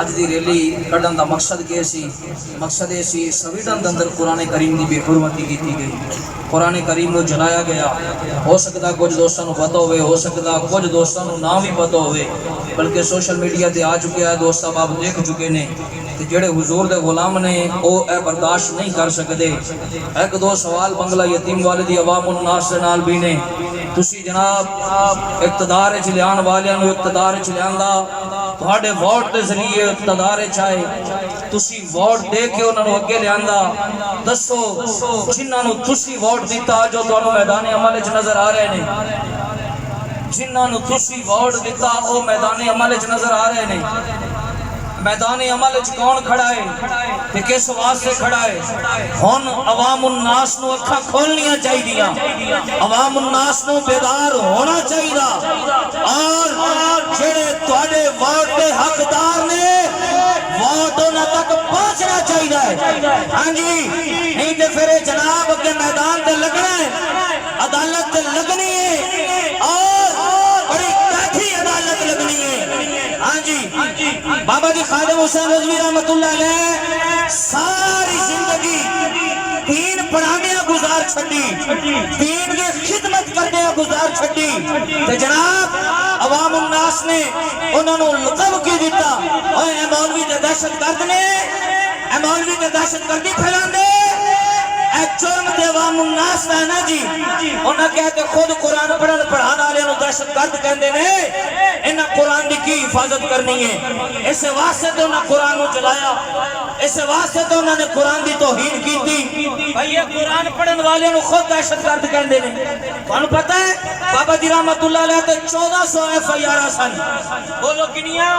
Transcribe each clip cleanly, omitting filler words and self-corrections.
آج دی ریلی کڈن دا مقصد کیا سی؟ مقصد یہ سی سویڈن اندر قرآن کریم دی بے حرمتی کی گئی، قرآن کریم کو جلایا گیا۔ ہو سکتا کچھ دوستوں کو پتہ ہوئے، ہو سکتا کچھ دوستوں کو نہ بھی پتہ ہوئے، بلکہ سوشل میڈیا تے آ چکے ہیں، دوست صاحب آپ دیکھ چکے نے کہ جڑے حضور دے غلام نے وہ اے برداشت نہیں کر سکتے۔ ایک دو سوال بنگلہ یتیم والدی عوام الناس سے نال بھی نے، تسی جناب اقتدار چ لیان والیاں نو اقتدار چ لیاندا، تھوڑے ووٹ دے ذریعے اقتدار چاہے تسی ووٹ دے کے انہوں نے اگے لیاندا، دسو جنہاں نو تسی ووٹ دیتا جو تانوں میدان عمل وچ نظر آ رہے نے، جنہاں نو تسی ووٹ دیتا او میدان عمل وچ نظر آ رہے نے۔ میدان عمل وچ کون کھڑا ہے تے کس واسطے کھڑا ہے؟ ہن عوام الناس نو اکھاں کھولنیاں چاہیدیاں، عوام الناس نو بیدار ہونا چاہیدا، اور جڑے تواڈے ووٹ دے حقدار نے ووٹ انہاں تک پہنچنا چاہیدا ہے۔ ہاں جی، نہیں تے پھر جناب اگے میدان تے لگنا ہے، عدالت تے لگنی ہے، اور بڑی کیٹھی عدالت لگنی ہے۔ ہاں جی، بابا جی خادم حسین رضوی رحمت اللہ علیہ ساری زندگی دین پڑھانے گزار چھڑی، دین کی خدمت کرنے گزار چھڑی، تو جناب عوام الناس نے انہوں نے لقب کی دیتا، اور اے مولوی تے دہشت گرد نے، اے مولوی تے دہشت گردی پھیلان دے، اے جرم تے عوام الناس ہے نا جی۔ انہاں کہتے خود قرآن پڑھن پڑھانا لے انہوں دہشت گرد کہندے نے، انہاں قرآن دی کی حفاظت کرنی ہے، اس واسطے تو انہاں قرآن کو جلایا، اس واسطے تو انہوں نے قرآن دی توہین کی تھی۔ بھئی یہ قرآن پڑھن والے انہوں خود دہشت گرد کہندے نے۔ انہوں پتہ ہے بابا جی رحمت اللہ علیہ تے 1400 ایف آئی آر سن، بولو کنیاں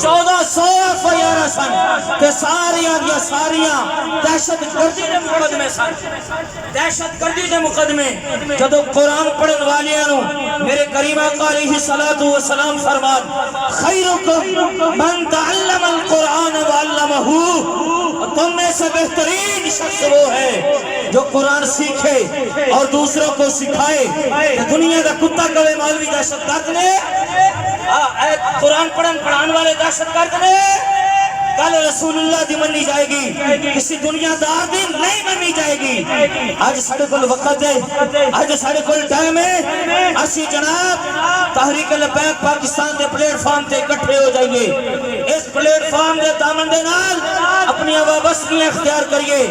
1400 ایف آئی آر سن، تے ساریاں دیا ساریاں دہشت گردی دے مقدمے سن، دہشت گردی دے مقدمے۔ جدو قرآن پڑھن والے انہوں میرے کریم آقا علیہ السلام فرمان خیرکم من تعلم القرآن وعلمہ، تم میں سے بہترین شخص وہ ہے جو قرآن سیکھے اور دوسروں کو سکھائے۔ دنیا کا کتا کبھی مولوی دہشت گرد نے، قرآن پڑھان والے دہشت گرد نے، کل رسول اللہ دی منی جائے گی، کسی دنیا دار دی نہیں منی جائے گی۔ آج ساڑھے کل وقت ہے، آج ساڑھے کل ٹائم ہے، اسی جناب تحریک لبیک پاکستان دے پلیٹ فارم تے اکٹھے ہو جائیں گے، اس پلیٹ فارم دے دامن دے نال اپنی وابستگیاں اختیار کریے۔